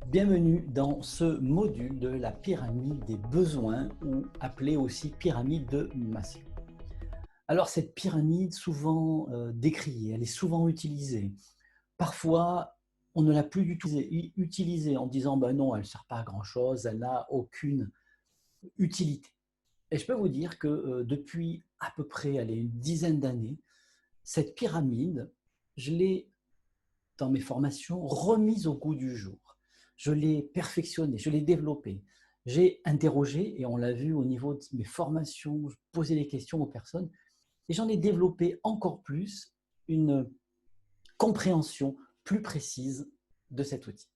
Bienvenue dans ce module de la pyramide des besoins ou appelée aussi pyramide de Maslow. Alors cette pyramide souvent décriée, elle est souvent utilisée. Parfois, on ne l'a plus du tout utilisée en disant ben non, elle ne sert pas à grand chose, elle n'a aucune utilité. Et je peux vous dire que depuis à peu près allez, une dizaine d'années, cette pyramide, je l'ai dans mes formations remise au goût du jour. Je l'ai perfectionnée, je l'ai développée. J'ai interrogé, et on l'a vu au niveau de mes formations, je posais des questions aux personnes, et j'en ai développé encore plus une compréhension plus précise de cet outil.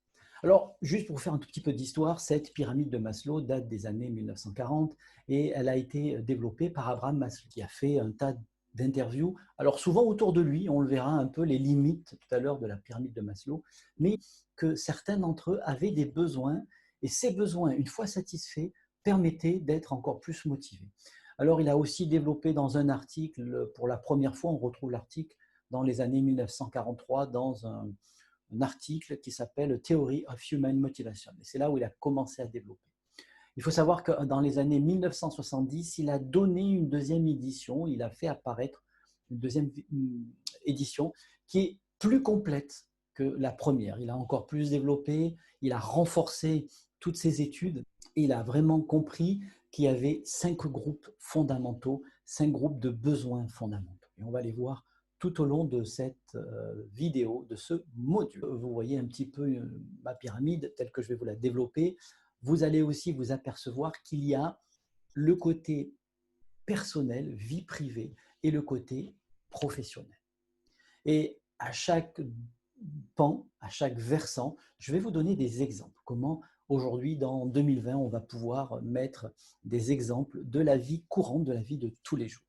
Alors, juste pour vous faire un tout petit peu d'histoire, cette pyramide de Maslow date des années 1940 et elle a été développée par Abraham Maslow, qui a fait un tas d'interviews. Alors, souvent autour de lui, on le verra un peu les limites tout à l'heure de la pyramide de Maslow, mais que certains d'entre eux avaient des besoins et ces besoins, une fois satisfaits, permettaient d'être encore plus motivés. Alors, il a aussi développé dans un article, pour la première fois, on retrouve l'article dans les années 1943 dans un article qui s'appelle Theory of Human Motivation. Et c'est là où il a commencé à développer. Il faut savoir que dans les années 1970, il a donné une deuxième édition, il a fait apparaître une deuxième édition qui est plus complète que la première. Il a encore plus développé, il a renforcé toutes ses études et il a vraiment compris qu'il y avait 5 groupes fondamentaux, 5 groupes de besoins fondamentaux. Et on va les voir tout au long de cette vidéo, de ce module. Vous voyez un petit peu ma pyramide telle que je vais vous la développer. Vous allez aussi vous apercevoir qu'il y a le côté personnel, vie privée, et le côté professionnel. Et à chaque pan, à chaque versant, je vais vous donner des exemples. Comment aujourd'hui, dans 2020, on va pouvoir mettre des exemples de la vie courante, de la vie de tous les jours.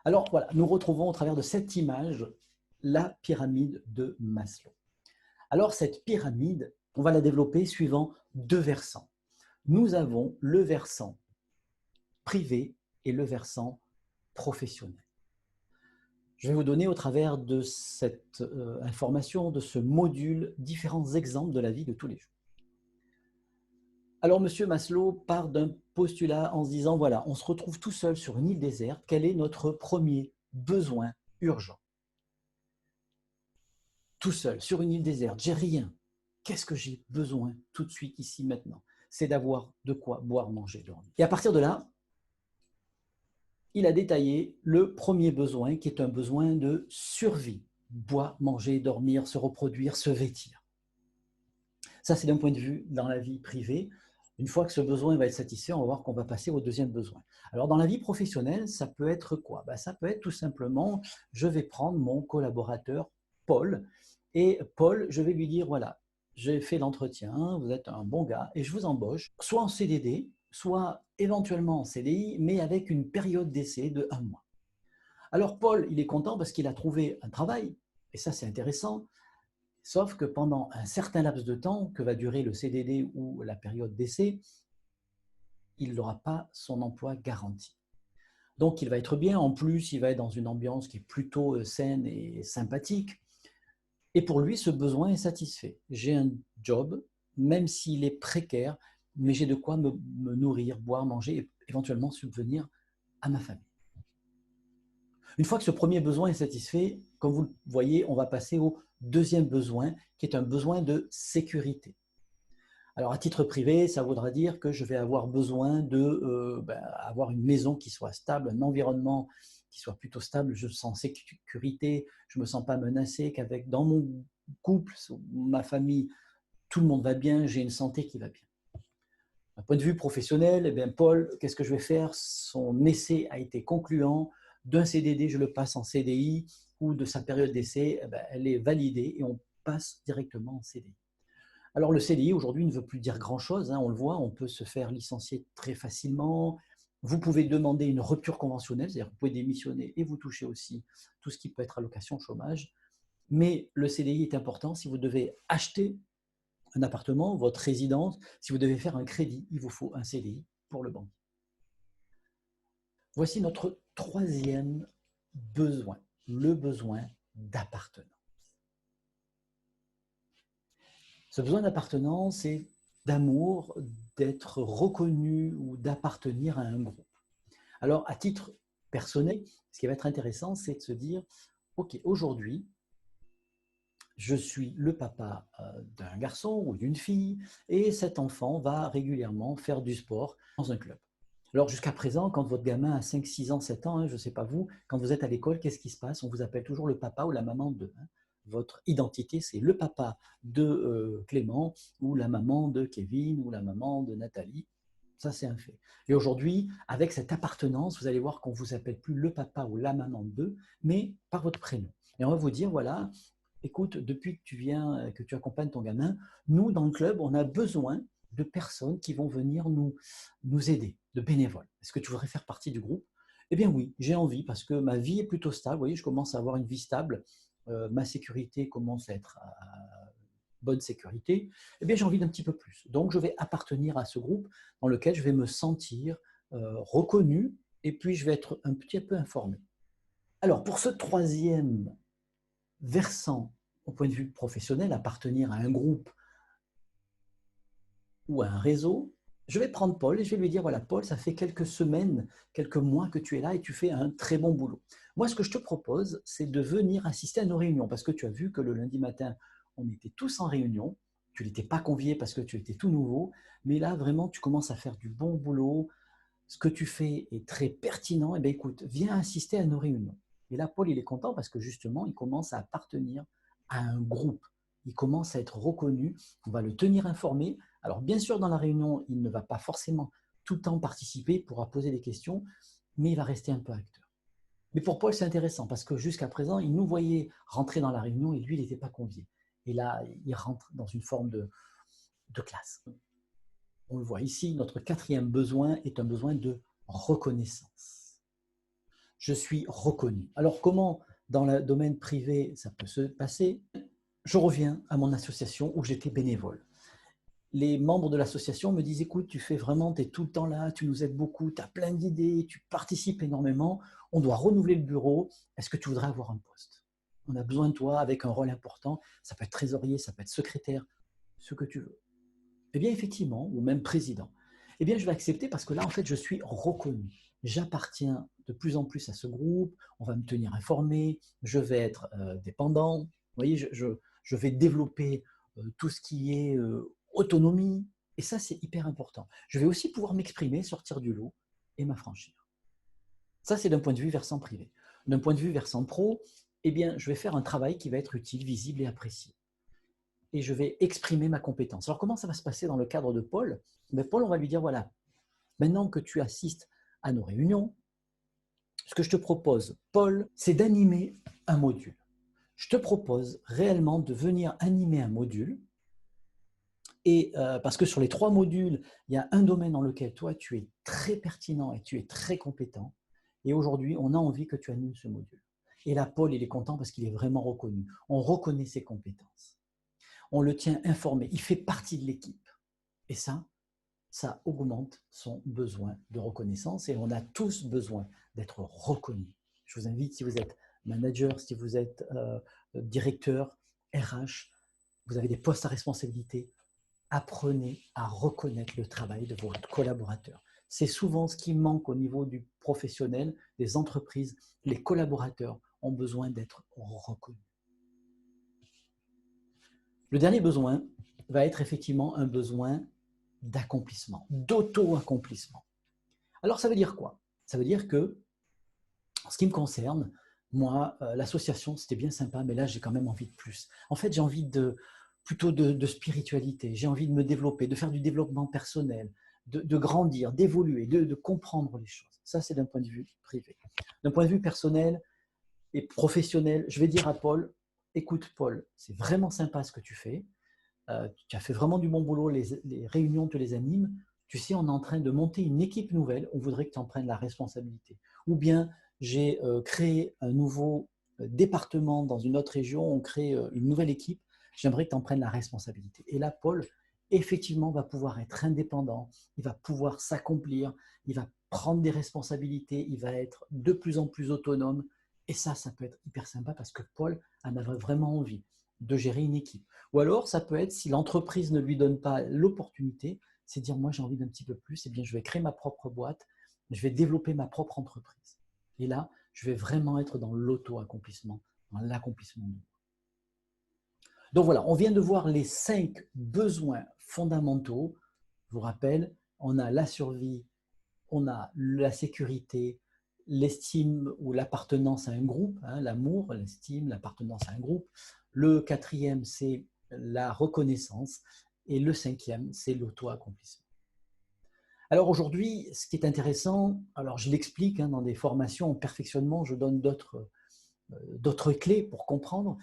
Alors voilà, nous retrouvons au travers de cette image la pyramide de Maslow. Alors cette pyramide, on va la développer suivant 2 versants. Nous avons le versant privé et le versant professionnel. Je vais vous donner au travers de cette information, de ce module, différents exemples de la vie de tous les jours. Alors, M. Maslow part d'un postulat en se disant, voilà, on se retrouve tout seul sur une île déserte, quel est notre premier besoin urgent? Tout seul, sur une île déserte, j'ai rien. Qu'est-ce que j'ai besoin tout de suite, ici, maintenant? C'est d'avoir de quoi boire, manger, dormir. Et à partir de là, il a détaillé le premier besoin, qui est un besoin de survie. Boire, manger, dormir, se reproduire, se vêtir. Ça, c'est d'un point de vue dans la vie privée. Une fois que ce besoin va être satisfait, on va voir qu'on va passer au deuxième besoin. Alors, dans la vie professionnelle, ça peut être quoi? Ça peut être tout simplement, je vais prendre mon collaborateur Paul, et Paul, je vais lui dire, voilà, j'ai fait l'entretien, vous êtes un bon gars, et je vous embauche, soit en CDD, soit éventuellement en CDI, mais avec une période d'essai de 1 mois. Alors Paul, il est content parce qu'il a trouvé un travail, et ça c'est intéressant, sauf que pendant un certain laps de temps que va durer le CDD ou la période d'essai, il n'aura pas son emploi garanti. Donc il va être bien, en plus il va être dans une ambiance qui est plutôt saine et sympathique, et pour lui ce besoin est satisfait. J'ai un job, même s'il est précaire, mais j'ai de quoi me nourrir, boire, manger et éventuellement subvenir à ma famille. Une fois que ce premier besoin est satisfait, comme vous le voyez, on va passer au deuxième besoin, qui est un besoin de sécurité. Alors à titre privé, ça voudra dire que je vais avoir besoin d'avoir une maison qui soit stable, un environnement qui soit plutôt stable, je me sens en sécurité, je ne me sens pas menacé, qu'avec dans mon couple, ma famille, tout le monde va bien, j'ai une santé qui va bien. D'un point de vue professionnel, eh bien, Paul, qu'est-ce que je vais faire? Son essai a été concluant, d'un CDD, je le passe en CDI, ou de sa période d'essai, elle est validée et on passe directement en CDI. Alors le CDI aujourd'hui ne veut plus dire grand-chose, on le voit, on peut se faire licencier très facilement. Vous pouvez demander une rupture conventionnelle, c'est-à-dire que vous pouvez démissionner et vous touchez aussi tout ce qui peut être allocation chômage. Mais le CDI est important si vous devez acheter un appartement, votre résidence, si vous devez faire un crédit, il vous faut un CDI pour le banquier. Voici notre troisième besoin, le besoin d'appartenance. Ce besoin d'appartenance et d'amour, d'être reconnu ou d'appartenir à un groupe. Alors, à titre personnel, ce qui va être intéressant, c'est de se dire, OK, aujourd'hui, je suis le papa d'un garçon ou d'une fille et cet enfant va régulièrement faire du sport dans un club. Alors jusqu'à présent, quand votre gamin a 5, 6 ans, 7 ans, je ne sais pas vous, quand vous êtes à l'école, qu'est-ce qui se passe? On vous appelle toujours le papa ou la maman de. Votre identité, c'est le papa de Clément ou la maman de Kevin ou la maman de Nathalie. Ça, c'est un fait. Et aujourd'hui, avec cette appartenance, vous allez voir qu'on ne vous appelle plus le papa ou la maman d'eux, mais par votre prénom. Et on va vous dire, voilà, écoute, depuis que tu viens, que tu accompagnes ton gamin, nous, dans le club, on a besoin de personnes qui vont venir nous aider, de bénévoles. Est-ce que tu voudrais faire partie du groupe? Eh bien oui, j'ai envie parce que ma vie est plutôt stable. Vous voyez, je commence à avoir une vie stable. Ma sécurité commence à être à bonne sécurité. Eh bien, j'ai envie d'un petit peu plus. Donc, je vais appartenir à ce groupe dans lequel je vais me sentir reconnu et puis je vais être un petit peu informé. Alors, pour ce troisième versant au point de vue professionnel, appartenir à un groupe ou à un réseau, je vais prendre Paul et je vais lui dire, voilà Paul, ça fait quelques semaines, quelques mois que tu es là et tu fais un très bon boulot. Moi, ce que je te propose, c'est de venir assister à nos réunions parce que tu as vu que le lundi matin, on était tous en réunion. Tu n'étais pas convié parce que tu étais tout nouveau, mais là, vraiment, tu commences à faire du bon boulot. Ce que tu fais est très pertinent. Eh bien, écoute, viens assister à nos réunions. Et là, Paul, il est content parce que justement, il commence à appartenir à un groupe. Il commence à être reconnu. On va le tenir informé. Alors, bien sûr, dans la réunion, il ne va pas forcément tout le temps participer, il pourra poser des questions, mais il va rester un peu acteur. Mais pour Paul, c'est intéressant parce que jusqu'à présent, il nous voyait rentrer dans la réunion et lui, il n'était pas convié. Et là, il rentre dans une forme de classe. On le voit ici, notre quatrième besoin est un besoin de reconnaissance. Je suis reconnu. Alors comment dans le domaine privé ça peut se passer? Je reviens à mon association où j'étais bénévole. Les membres de l'association me disent, écoute, tu fais vraiment, tu es tout le temps là, tu nous aides beaucoup, tu as plein d'idées, tu participes énormément, on doit renouveler le bureau, est-ce que tu voudrais avoir un poste? On a besoin de toi avec un rôle important, ça peut être trésorier, ça peut être secrétaire, ce que tu veux. Eh bien, effectivement, ou même président, eh bien, je vais accepter parce que là, en fait, je suis reconnu. J'appartiens de plus en plus à ce groupe, on va me tenir informé, je vais être dépendant. Vous voyez, je vais développer tout ce qui est autonomie, et ça, c'est hyper important. Je vais aussi pouvoir m'exprimer, sortir du lot et m'affranchir. Ça, c'est d'un point de vue versant privé. D'un point de vue versant pro, eh bien, je vais faire un travail qui va être utile, visible et apprécié. Et je vais exprimer ma compétence. Alors, comment ça va se passer dans le cadre de Paul? Mais Paul, on va lui dire, voilà, maintenant que tu assistes à nos réunions, ce que je te propose, Paul, c'est d'animer un module. Je te propose réellement de venir animer un module. Et parce que sur les 3 modules, il y a un domaine dans lequel toi, tu es très pertinent et tu es très compétent. Et aujourd'hui, on a envie que tu animes ce module. Et là, Paul, il est content parce qu'il est vraiment reconnu. On reconnaît ses compétences. On le tient informé. Il fait partie de l'équipe. Et ça augmente son besoin de reconnaissance. Et on a tous besoin d'être reconnus. Je vous invite, si vous êtes manager, si vous êtes directeur, RH, vous avez des postes à responsabilité, apprenez à reconnaître le travail de votre collaborateur. C'est souvent ce qui manque au niveau du professionnel, des entreprises. Les collaborateurs ont besoin d'être reconnus. Le dernier besoin va être effectivement un besoin d'accomplissement, d'auto-accomplissement. Alors ça veut dire quoi? Ça veut dire que, en ce qui me concerne, moi, l'association, c'était bien sympa, mais là, j'ai quand même envie de plus. En fait, j'ai envie plutôt de spiritualité, j'ai envie de me développer, de faire du développement personnel, de grandir, d'évoluer, de comprendre les choses. Ça, c'est d'un point de vue privé. D'un point de vue personnel et professionnel, je vais dire à Paul, écoute Paul, c'est vraiment sympa ce que tu fais, tu as fait vraiment du bon boulot, les réunions te les animes, tu sais, on est en train de monter une équipe nouvelle, on voudrait que tu en prennes la responsabilité. Ou bien, j'ai créé un nouveau département dans une autre région, on crée une nouvelle équipe, j'aimerais que tu en prennes la responsabilité. Et là, Paul, effectivement, va pouvoir être indépendant, il va pouvoir s'accomplir, il va prendre des responsabilités, il va être de plus en plus autonome. Et ça peut être hyper sympa parce que Paul en a vraiment envie. de gérer une équipe. Ou alors, ça peut être, si l'entreprise ne lui donne pas l'opportunité, c'est dire, moi j'ai envie d'un petit peu plus, eh bien, je vais créer ma propre boîte, je vais développer ma propre entreprise. Et là, je vais vraiment être dans l'auto-accomplissement, dans l'accomplissement de moi. Donc voilà, on vient de voir les 5 besoins fondamentaux. Je vous rappelle, on a la survie, on a la sécurité, l'estime ou l'appartenance à un groupe, hein, l'amour, l'estime, l'appartenance à un groupe. Le 4e, c'est la reconnaissance. Et le 5e, c'est l'auto-accomplissement. Alors aujourd'hui, ce qui est intéressant, alors je l'explique hein, dans des formations en perfectionnement, je donne d'autres clés pour comprendre.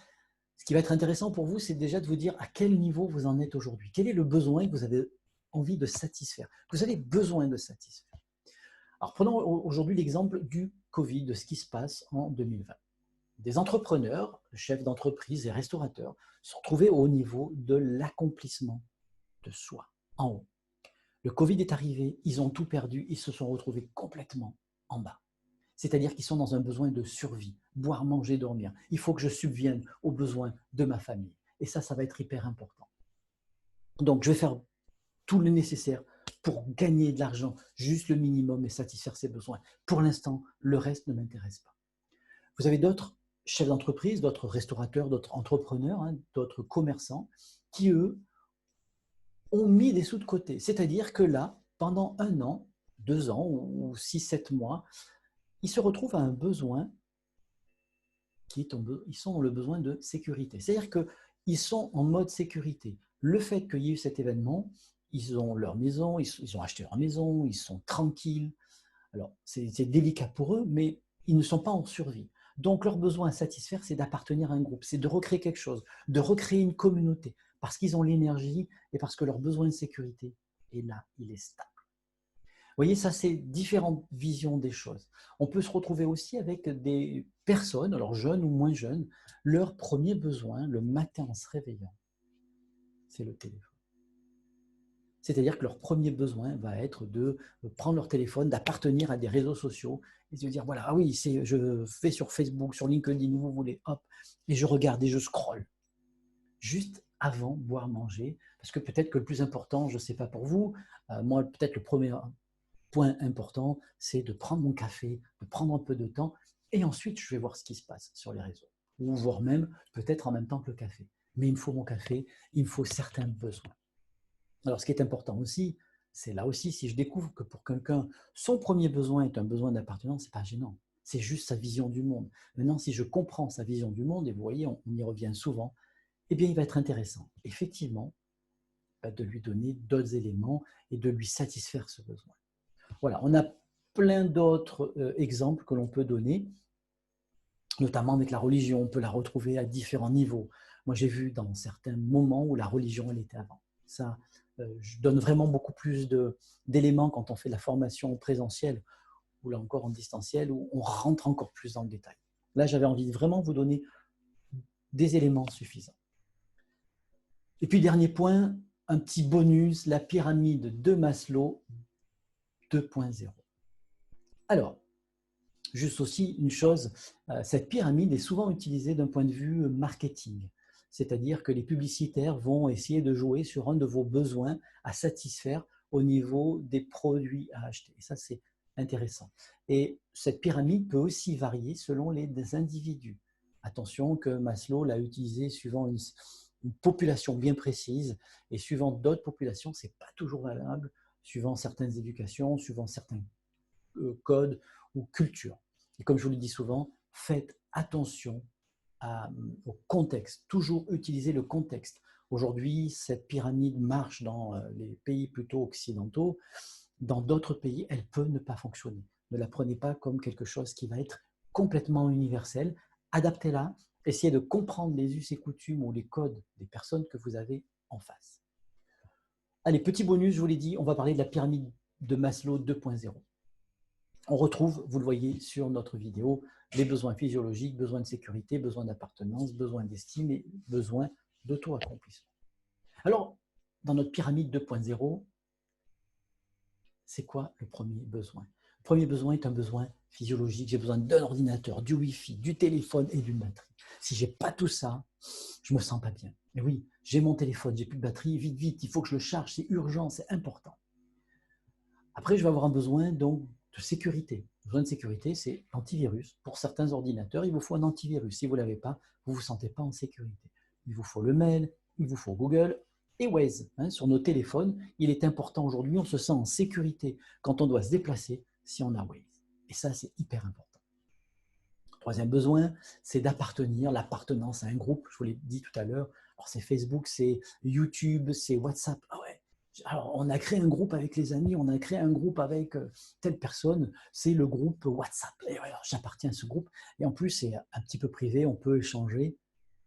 Ce qui va être intéressant pour vous, c'est déjà de vous dire à quel niveau vous en êtes aujourd'hui. Quel est le besoin que vous avez envie de satisfaire, que vous avez besoin de satisfaire. Alors prenons aujourd'hui l'exemple du Covid, de ce qui se passe en 2020. Des entrepreneurs, chefs d'entreprise et restaurateurs se sont retrouvés au niveau de l'accomplissement de soi, en haut. Le Covid est arrivé, ils ont tout perdu, ils se sont retrouvés complètement en bas. C'est-à-dire qu'ils sont dans un besoin de survie, boire, manger, dormir. Il faut que je subvienne aux besoins de ma famille. Et ça va être hyper important. Donc, je vais faire tout le nécessaire pour gagner de l'argent, juste le minimum et satisfaire ses besoins. Pour l'instant, le reste ne m'intéresse pas. Vous avez d'autres chefs d'entreprise, d'autres restaurateurs, d'autres entrepreneurs, hein, d'autres commerçants qui, eux, ont mis des sous de côté. C'est-à-dire que là, pendant 1 an, 2 ans ou 6, 7 mois, ils se retrouvent à un besoin ils sont dans le besoin de sécurité. C'est-à-dire qu'ils sont en mode sécurité. Le fait qu'il y ait eu cet événement, ils ont leur maison, ils ont acheté leur maison, ils sont tranquilles. Alors, c'est délicat pour eux, mais ils ne sont pas en survie. Donc, leur besoin à satisfaire, c'est d'appartenir à un groupe, c'est de recréer quelque chose, de recréer une communauté, parce qu'ils ont l'énergie et parce que leur besoin de sécurité est là, il est stable. Vous voyez, ça, c'est différentes visions des choses. On peut se retrouver aussi avec des personnes, alors jeunes ou moins jeunes, leur premier besoin, le matin en se réveillant, c'est le téléphone. C'est-à-dire que leur premier besoin va être de prendre leur téléphone, d'appartenir à des réseaux sociaux et de se dire, voilà, ah oui, je vais sur Facebook, sur LinkedIn, où vous voulez, hop, et je regarde et je scrolle. Juste avant boire, manger, parce que peut-être que le plus important, je ne sais pas pour vous, moi, peut-être le premier point important, c'est de prendre mon café, de prendre un peu de temps, et ensuite, je vais voir ce qui se passe sur les réseaux, ou voire même, peut-être en même temps que le café. Mais il me faut mon café, il me faut certains besoins. Alors, ce qui est important aussi, c'est là aussi, si je découvre que pour quelqu'un, son premier besoin est un besoin d'appartenance, ce n'est pas gênant. C'est juste sa vision du monde. Maintenant, si je comprends sa vision du monde, et vous voyez, on y revient souvent, eh bien, il va être intéressant, effectivement, de lui donner d'autres éléments et de lui satisfaire ce besoin. Voilà, on a plein d'autres exemples que l'on peut donner, notamment avec la religion. On peut la retrouver à différents niveaux. Moi, j'ai vu dans certains moments où la religion, elle était avant. Ça, je donne vraiment beaucoup plus d'éléments quand on fait de la formation présentielle ou là encore en distanciel, où on rentre encore plus dans le détail. Là, j'avais envie de vraiment vous donner des éléments suffisants. Et puis, dernier point, un petit bonus, la pyramide de Maslow 2.0. Alors, juste aussi une chose, cette pyramide est souvent utilisée d'un point de vue marketing. C'est-à-dire que les publicitaires vont essayer de jouer sur un de vos besoins à satisfaire au niveau des produits à acheter. Et ça, c'est intéressant. Et cette pyramide peut aussi varier selon les individus. Attention que Maslow l'a utilisé suivant une population bien précise et suivant d'autres populations, ce n'est pas toujours valable, suivant certaines éducations, suivant certains codes ou cultures. Et comme je vous le dis souvent, faites attention au contexte, toujours utiliser le contexte. Aujourd'hui, cette pyramide marche dans les pays plutôt occidentaux. Dans d'autres pays, elle peut ne pas fonctionner. Ne la prenez pas comme quelque chose qui va être complètement universel. Adaptez-la, essayez de comprendre les us et coutumes ou les codes des personnes que vous avez en face. Allez, petit bonus, je vous l'ai dit, on va parler de la pyramide de Maslow 2.0. On retrouve, vous le voyez sur notre vidéo, les besoins physiologiques, besoins de sécurité, besoins d'appartenance, besoins d'estime et besoins d'auto-accomplissement. Alors, dans notre pyramide 2.0, c'est quoi le premier besoin? Le premier besoin est un besoin physiologique. J'ai besoin d'un ordinateur, du Wi-Fi, du téléphone et d'une batterie. Si je n'ai pas tout ça, je ne me sens pas bien. Et oui, j'ai mon téléphone, j'ai plus de batterie, vite, vite, il faut que je le charge, c'est urgent, c'est important. Après, je vais avoir un besoin donc de sécurité. Le besoin de sécurité, c'est l'antivirus. Pour certains ordinateurs, il vous faut un antivirus. Si vous ne l'avez pas, vous ne vous sentez pas en sécurité. Il vous faut le mail, il vous faut Google et Waze. Sur nos téléphones, il est important aujourd'hui, on se sent en sécurité quand on doit se déplacer si on a Waze. Et ça, c'est hyper important. Troisième besoin, c'est d'appartenir, l'appartenance à un groupe. Je vous l'ai dit tout à l'heure. Alors, c'est Facebook, c'est YouTube, c'est WhatsApp. Ah ouais. Alors, on a créé un groupe avec les amis, on a créé un groupe avec telle personne, c'est le groupe WhatsApp. Et alors, j'appartiens à ce groupe. Et en plus, c'est un petit peu privé, on peut échanger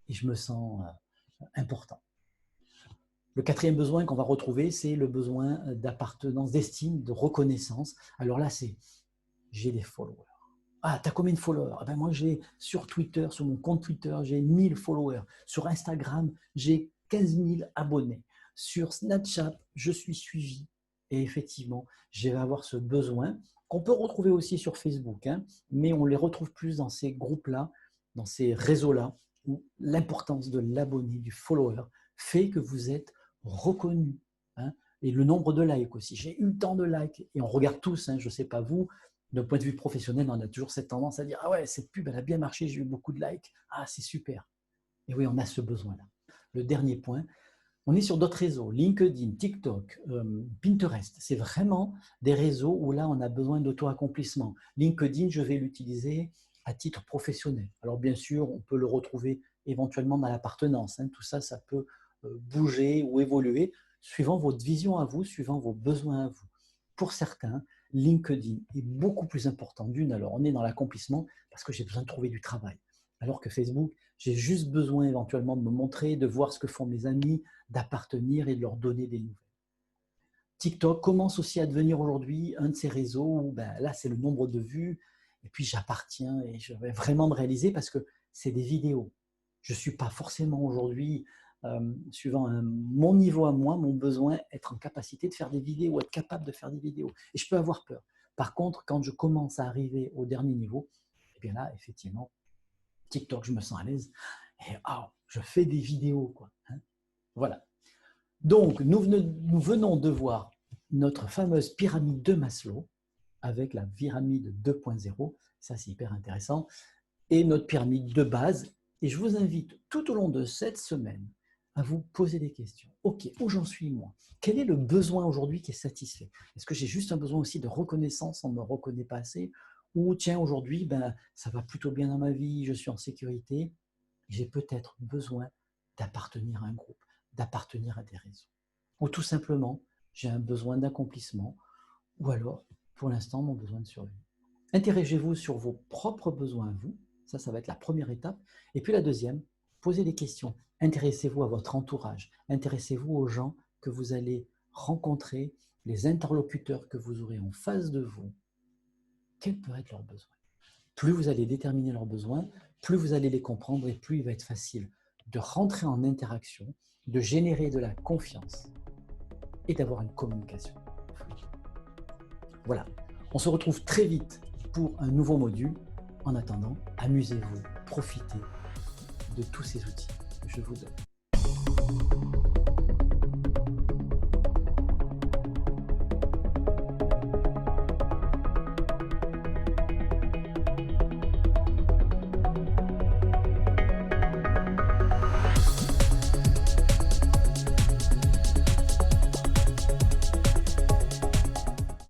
et je me sens important. Le quatrième besoin qu'on va retrouver, c'est le besoin d'appartenance, d'estime, de reconnaissance. Alors là, c'est j'ai des followers. Ah, t'as combien de followers? Ben moi, j'ai sur Twitter, sur mon compte Twitter, j'ai 1000 followers. Sur Instagram, j'ai 15 000 abonnés. Sur Snapchat, je suis suivi. Et effectivement, je vais avoir ce besoin qu'on peut retrouver aussi sur Facebook, mais on les retrouve plus dans ces groupes-là, dans ces réseaux-là, où l'importance de l'abonné, du follower, fait que vous êtes reconnu. Et le nombre de likes aussi. J'ai eu tant de likes, et on regarde tous, je ne sais pas vous, d'un point de vue professionnel, on a toujours cette tendance à dire « Ah ouais, cette pub, elle a bien marché, j'ai eu beaucoup de likes. Ah, c'est super. » Et oui, on a ce besoin-là. Le dernier point, on est sur d'autres réseaux, LinkedIn, TikTok, Pinterest. C'est vraiment des réseaux où là, on a besoin d'auto-accomplissement. LinkedIn, je vais l'utiliser à titre professionnel. Alors bien sûr, on peut le retrouver éventuellement dans l'appartenance. Tout ça, ça peut bouger ou évoluer suivant votre vision à vous, suivant vos besoins à vous. Pour certains, LinkedIn est beaucoup plus important. D'une, alors on est dans l'accomplissement parce que j'ai besoin de trouver du travail. Alors que Facebook, j'ai juste besoin éventuellement de me montrer, de voir ce que font mes amis, d'appartenir et de leur donner des nouvelles. TikTok commence aussi à devenir aujourd'hui un de ces réseaux où là, c'est le nombre de vues et puis j'appartiens et je vais vraiment me réaliser parce que c'est des vidéos. Je ne suis pas forcément aujourd'hui, suivant mon niveau à moi, mon besoin, être en capacité de faire des vidéos, être capable de faire des vidéos. Et je peux avoir peur. Par contre, quand je commence à arriver au dernier niveau, eh bien là, effectivement, TikTok, je me sens à l'aise. Et je fais des vidéos, quoi. Voilà. Donc, nous venons de voir notre fameuse pyramide de Maslow avec la pyramide 2.0. Ça, c'est hyper intéressant. Et notre pyramide de base. Et je vous invite tout au long de cette semaine à vous poser des questions. Ok, où j'en suis moi? Quel est le besoin aujourd'hui qui est satisfait? Est-ce que j'ai juste un besoin aussi de reconnaissance, on ne me reconnaît pas assez? Ou tiens, aujourd'hui, ça va plutôt bien dans ma vie, je suis en sécurité, j'ai peut-être besoin d'appartenir à un groupe, d'appartenir à des réseaux. Ou tout simplement, j'ai un besoin d'accomplissement, ou alors, pour l'instant, mon besoin de survie. Interrogez-vous sur vos propres besoins à vous, ça va être la première étape. Et puis la deuxième, posez des questions. Intéressez-vous à votre entourage, intéressez-vous aux gens que vous allez rencontrer, les interlocuteurs que vous aurez en face de vous. Quels peuvent être leurs besoins? Plus vous allez déterminer leurs besoins, plus vous allez les comprendre et plus il va être facile de rentrer en interaction, de générer de la confiance et d'avoir une communication fluide. Voilà, on se retrouve très vite pour un nouveau module. En attendant, amusez-vous, profitez de tous ces outils que je vous donne.